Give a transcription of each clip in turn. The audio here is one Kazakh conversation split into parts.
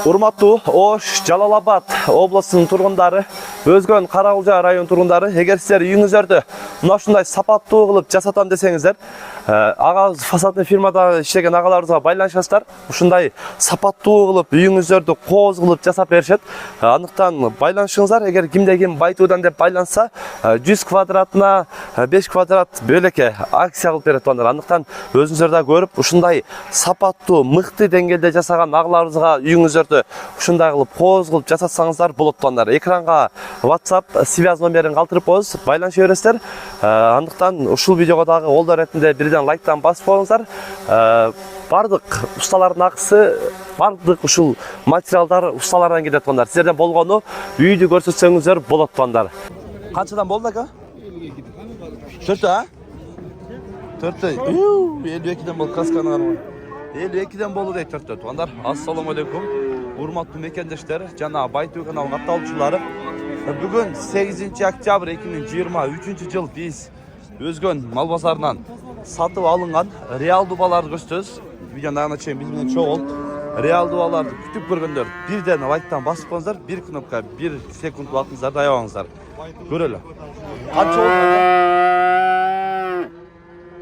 Урматтуу Ош, Жалал-Абад областынын тургундары, Өзгөн, Каракулжа район тургундары, эгер сиздер үйүңүздөрдү мына ушундай сапаттуу кылып жасатам десеңиздер, агабыз фасадный фирмада иштеген агаларыбызга байланышасыздар. Ушундай сапаттуу кылып үйүңүздөрдү кооз кылып жасап беришет. Андыктан байланышыңыздар, эгер кимде ким байтуудан деп байланса, 100 квадратына 5 квадрат бөлөкө акция кылып берет ондар. Андыктан өзүңүздөр да көрүп, ушундай сапаттуу, мыкты деңгээлде жасаган агаларыбызга үйүңүздөрдү ушундай кылып кооз кылып жасатсаңыздар болот ондар. Экранга WhatsApp связь номерин калтырып коебуз, байланыша бересиздер. Андыктан ушул видеого дагы колдоо иретинде бирден лайктан басып коюңуздар. Бардык усталардын акысы, бардык ушул материалдар усталардан кетет ондар. Сиздерден болгону үйдү көрсөтсөңүздөр болот ондар. Канчадан болду ака? 4 а? 4 52ден болду, касканы караган. 52ден болду дейт 4 туугандар. Ассаламу алейкум. Урматтуу мекендештер жана Байтуу каналынын катталуучулары. Бүгүн 8 октябрь 2023 жыл биз Өзгөн мал базарынан сатып алынган реалдуу баларды көрсөтөбүз. Видеонун аяғына чейин биз менен чогул. Реалдуу баларды күтүп көргөндөр бирден лайктан басып коюңуздар, 1 кнопка 1 секунд убактыңыздарды аябаңыздар. Көрөлү. Канча болду?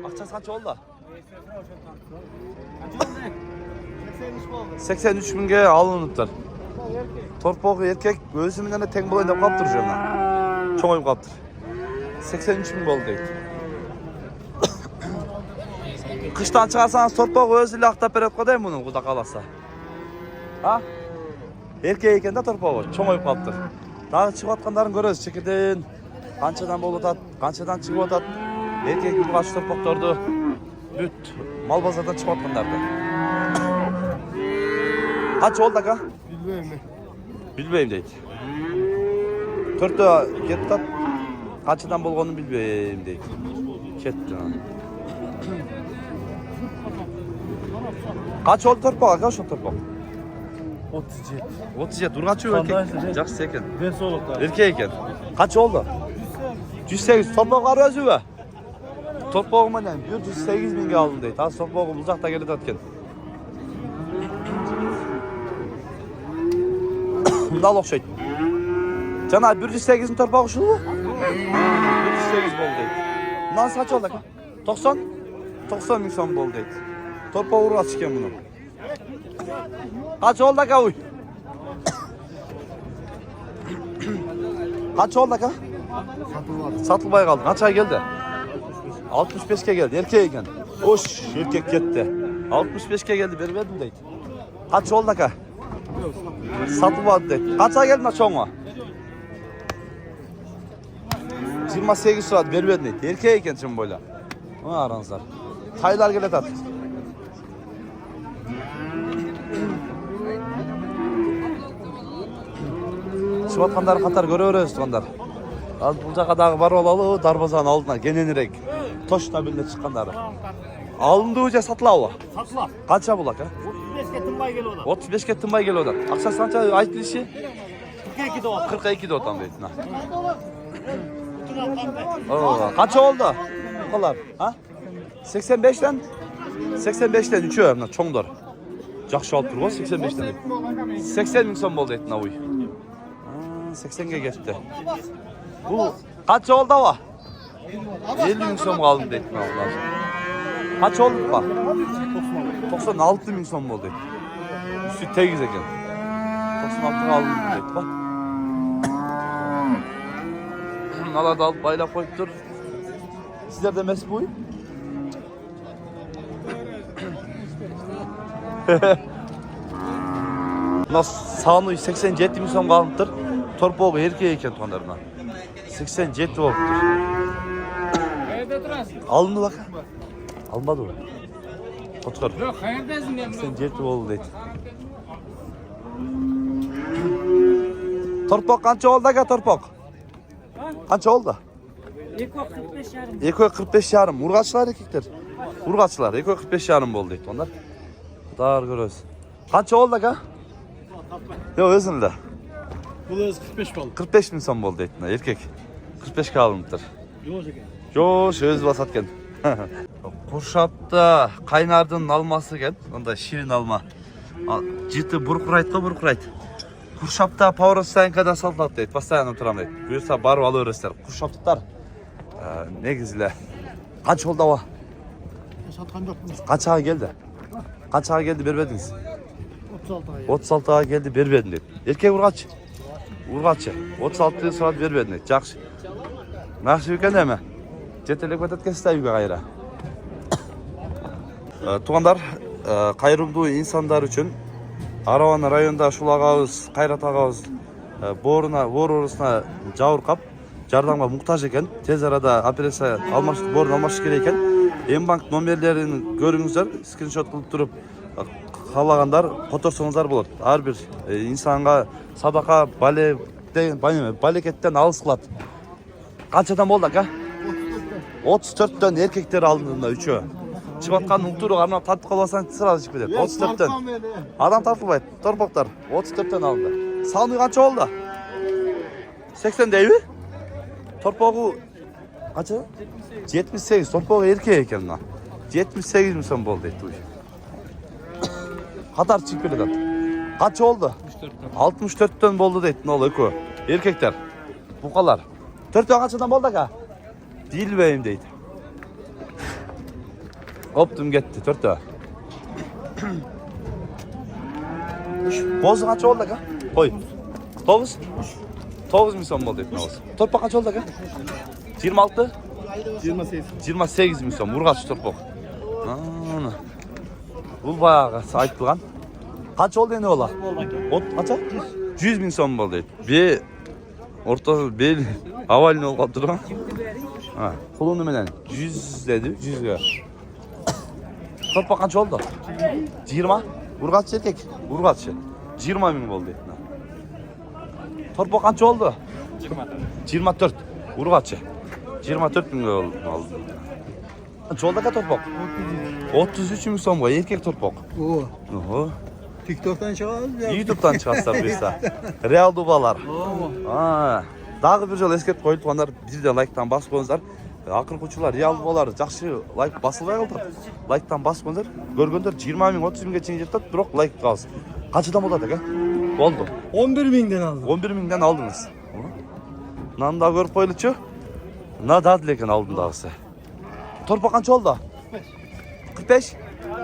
Акчасы канча болду? 83 миңге алыныптыр. Торпогу эркек өзү менен тең болоюн деп калыптыр жана. Чоңоюп калыптыр. 83 миң болду дейт. Кыштан чыгарсаңыз торпогу өзү эле актап берет го дейм муну, Кудай кааласа. А? Эркек экен да торпогу, чоңоюп калыптыр. Дагы чыгып аткандарын көрөбүз чекеден. Канчадан болуп атат, канчадан чыгып атат. Эркек бургаш торпокторду бүт мал базардан чыгып аткандарды. Канча болду ака? Билбейм дейт. 4 кетти. Канчадан болгонун билбейм дейт. Кетти. Канча болду торпок ака, ошол торпок? 37. 37 ургачы эркек. Жакшы экен. Денсаулыкта. Эркек экен. Канча болду? 108 торпоктор өзүбү? Торпогу менен 108 миңге алдым дейт. Азыр торпогу бул жакта келет экен. Мындай окшойт. Жана 108 торпогу ушулбу? 108 болду дейт. Мындан канча болду ака? 90? 90 миң сом болду дейт. Торпогу ургач экен муну. Канча болду ака уй? Канча болду ака? Сатылбай калды. Канчага келди? 65ке келди. Эркек экен. Ош, эркек кетти. 65ке келди, бербедим дейт. Канча болду ака? Сатылбады дейт. Канчага келди мына чоңго? 28 сурат, бербедим дейт. Эркек экен чын бойла. Караңыздар. Тайлар келет ат. Чыгып аткандарын катар көрө беребиз туугандар. Ал бул жака дагы барып алалы, дарбазанын алдына кененирээк. Точно биле чыккандары. Алындыбы же сатылабы? Сатылат. Канча бул ака? 35ке тынбай келип атат. 35ке тынбай келип атат. Акчасы канча айтылышы? 42 деп атат. 42 деп атам дейт. Канча болду? Калар, а? 85ден? 85ден 3 мына чоңдор. Жакшы алып турго 85ден. 80 миң сом болду дейт мына уй. 80ге кетти. Бул канча болду аба? 50 миң сом алдым дейт мына улар. Канча болду ба? 96 миң сом болду дейт. Үстү тегиз экен. 96га алдым дейт го. Аларды алып байлап коюптур. Сиздерде эмес буй? Мына саны 87 миң сомго алыныптыр. Торпогу эркек экен туугандарына. 87 болуптур. Алынды ака? Алынбадыбы? Коткор. Жок, каердасың мен? 87 болду дейт. Торпок канча болду ака торпок? Канча болду? 2.45,5. Ургачылар эркектер. Ургачылар 2.45,5 болду дейт туугандар. Дар көрөбүз. Канча болду ака? Жок, өзүн эле. Бул өзү 45 болду. 45 миң сом болду дейт мына эркек. 45ке алыныптыр. Жош экен. Жош, өзү басат экен. Куршапта кайнардын алмасы экен. Мындай ширин алма. Жіті бұрқырайды. Куршапта Пауэрстайнкада сатылады дейді, постоянно тұрам дейді. Бұйырса барып алып өресіздер. Куршаптықтар негізілі қанша болды ава? Satkan yok mu? Қаншаға келді? Қаншаға келді бербедіңіз? 36-ға келді бербедім дейді. Еркек ұрғатшы? Ұрғатшы. 36-ға сұрады бербедім дейді. Жақсы. Нақшы екен әме? Жетелек өтеткен сізді үйге қайыра. Туғандар, қайырымды инсандар үшін Араваны районда Шул ағабыз, Қайрат ағабыз бор орысына жауырқап, жардамға мұқтаж екен. Тез арада операция борын алмашы керек екен. Ембанк номерлерін көріңіздер, скриншот қылып тұрып, қалағандар қоторсаңыздар болады. Әрбір инсанға садақа балекеттен алыс қылады. Қаншадан болды, ака? 34-тен еркектер алындığında üçü. Çıbatkan ukturu arna tatlı kalasan sırada çıkıp eder. 34'ten. Adam tartılmaydı. Torpaklar 34'ten alındı. Sağını kaça oldu? 80 değil mi? Torpağı kaça? 78. Torpağı erkeğe eken lan. 78 mi sen bol deydi. Katar çıkıp eder. Kaça oldu? 64'ten boldu deydi. Ne oluyor ki? Erkekler. Bu kadar. 4'ten kaçadan boldu ka? Değil beyim deydi. Optum gitti, 4'te. Bozu kaç oldu ka? Koy. 9? 9 milyon oldu etme olsun. Torpa kaç oldu ka? 26? 28. 28 milyon. Vurgaç torpak. Bu bayağı ayıplıgan. Kaç oldu ne ola? Kaça? 100 milyon oldu et. Bir orta bel havalini olup durma. Kulunu menen 100 dedi, 100 ga. Torpa kaç oldu? 20? Urgatçı erkek. Urgatçı. 20 bin oldu. Torpa kaç oldu? 24. Urgatçı. 24 bin oldu. Kaç oldu ka torpak? 33 bin son boy erkek torpak. Oo. TikTok'tan çıkarız ya. YouTube'dan çıkarsa buysa. Real dubalar. Dağı bir jol eskert koyup tuğanlar bir de like'tan bas koyunuzlar. Akıl uçular, real dubalar, жақсы like basılbay қалды. Like'tan bas koyunuzlar. Görgöndер 20 bin, 30 binге чейин жетет, бирок like қалсын. Қаншадан болады aka? Oldu. 11 binden aldım. 11 binden aldınız. Mынаны да көрүп коелучу. Мына дадыл экен алдындагысы. Торпа канча oldu? 45?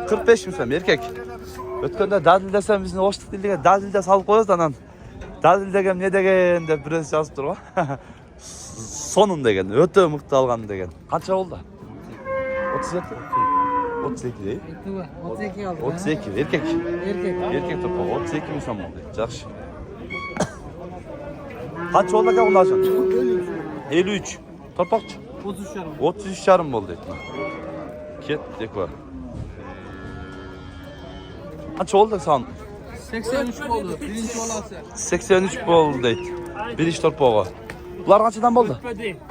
45 мисам erkek. Өткөндө дадыл десем биздин оштук тилге дадыл да салып коебуз анан. Дадыл деген не деген деп бирөөсү жазып тур го. Сонун деген, өтө мыкты алган деген. Канча болду? 37? 32 değil. 32 aldım. 32 erkek. Erkek. Erkek topu 32 milyon oldu. Жақсы. Kaç oldu ki bundan sonra? 53. Torpakçı. 33 yarım. 33 yarım oldu etme. Kettik var. Kaç oldu sen? 83 oldu. Birinci olası. 83 oldu deyt. Bir iş torpağı. Bunlar kaçadan oldu?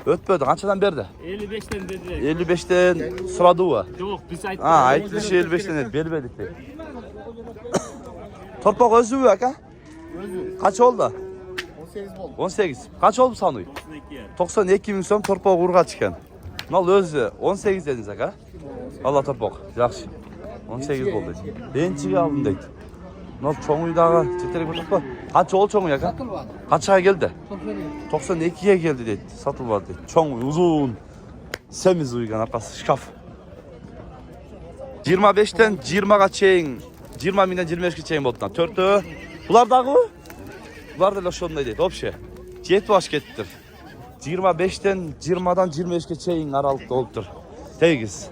Ötmedi. Kaçadan berdi? 55'ten dediler. 55'ten sıradı o. Yok biz ayttık. Aytmış 55'ten et. Berbedik deyt. Torpak özü mü aka? Kaç oldu? 18 oldu. 18. Kaç oldu sanıyor? 92 bin so'm torpak urga chiqqan. Nol o'zi 18 dediniz aka. Allah torpak. Yaxshi. 18 bo'ldi. Benchiga oldim deydi. Nol cho'ng uydagi chetlek o'tibdi. Qancha ol cho'ng uy aka? Satılmadı. Qanchaga keldi? 97. 92'ye geldi deydi. Satılmadı deydi. Çoğun uzun. Semiz uygan arkası şkaf. 25'ten 20'ga çeyin. 20 binden 25'e çeyin oldu. 4'ü. Bular dağı mı? Bular da şonday deydi. Hopşe. 7 baş kettir. 25'ten 20'dan 25'e çeyin aralıkta oluptur. 8.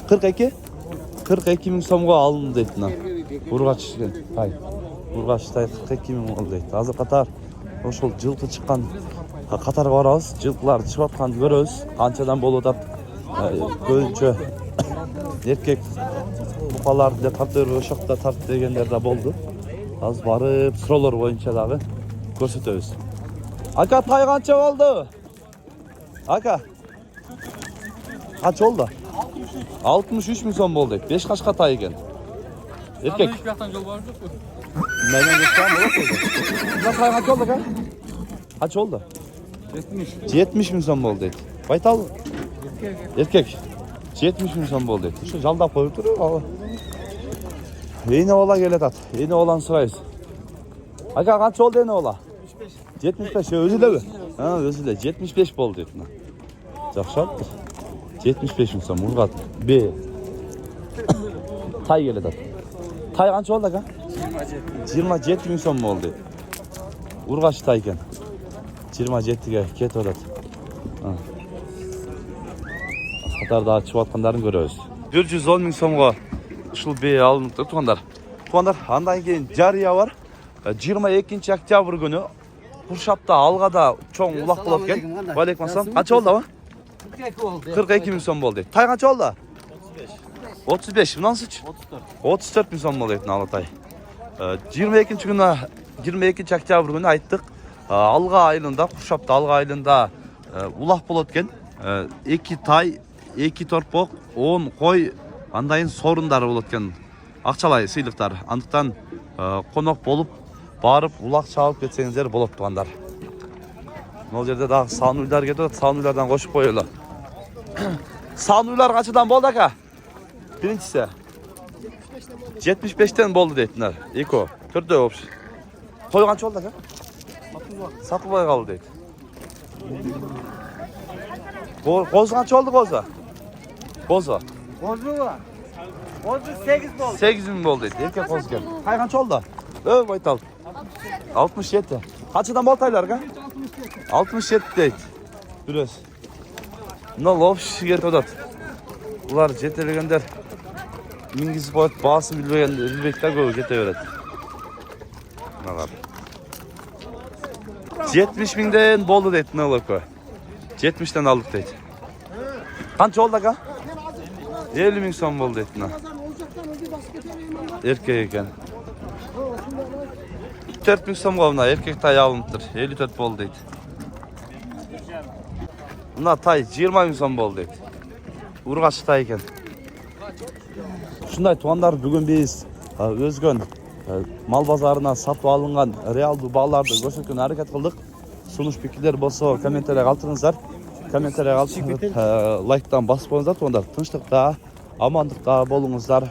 42. 42 bin so'mga alındı deydi. Urgaç chiqqan. Hay. Urgaç'ta 42 bin oldu deydi. Hazır Qatar. Ошол жылкы чыккан катарга барабыз. Жылкыларды чыгып атканды көрөбүз. Канчадан болуп атат. Көбүнчө эркек букаларды да тартып ошокто тарт дегендер да болду. Азыр барып суроолор боюнча дагы көрсөтөбүз. Ака тай канча болду? Ака. Канча болду? 63 миң сом болду. 5 кашка тай экен. Эркек. Hiç yaktan yol var yok mu? Menden geçen ne oldu? Kaç oldu ka? Kaç oldu? 70 bin son oldu. Baytal. Erkek. 70 bin son oldu. Şu jalda koyup duruyor. Eyni ola geletat. Eyni olan sırayız. Aka kaç oldu eyni ola? 75. Özü de mi? Ha özü de 75 boldu etna. Жақшаттыр. 75 мың сом Мұрғат. Б. Тай келеді. Тай қанша болды ака? 27 мың сом болды. Урғаш тай екен. 27-ге кетіп жатады. Қатарда шығып жатқандарын көрөбүз. 110 мың сомға ушул Б алынып туғандар. Туғандар, андан кейін жария бар. 22 октябрь күні Куршапта алғада чоң улак болот экен. Валейкум ассалам. Канча болду aba? 42 мың сом болды. Тай қанша болды? 35. Мынансыч? 34 мың сом болды етін алы тай. 22 күні, 22 октябрь күні айттық. Алға айылында, Куршапта алға айылында улак болот экен. 2 тай, 2 торпок, 10 қой, андайын сорындары болот экен. Акчалай сыйлыктар. Андыктан конок болуп, барып улак чабып кетсеңиздер болот тугандар. Ол жерде дагы сан уйлар кетип атат, сан уйлардан кошуп коелу. Сан уйлар качадан болду ака? Биринчиси 75тен болду дейтиндер. Эко, төртөө болуп. Кой канча болду ака? Сатылбай калды дейт. Козу канча болду козу? Козу. Kozu 8 bol. 8 мың болду дейт. Эркек козу экен. Кай канча болду? Байтал. 67. Качадан болду тайлар ака? 67 дейт. Бүрөс. Мына лопши кетип атат. Булар жетелегендер мингизип коет, баасын билбейт да көбү кете берет. Мыналар. 70 миңден болду дейт мына экөө. 70тен алдык дейт. Канча болду ака? 50 мың сом болду дейт мына. Эркек экен. 4 мың сомго мына эркек тай алыныптыр. 54 болду дейт. Мына тай 20 мың сом болду дейт. Ургаш тай экен. Ушундай туугандар, бүгүн биз өзгөн мал базарынан сатып алынган реалдуу бааларды көрсөткөнгө аракет кылдык. Сунуш пикирлер болсо комментария калтырыңыздар. Комментария калтырып, лайктан басып коюңуздар туугандар. Тынчтыкта, амандыкта болуңуздар.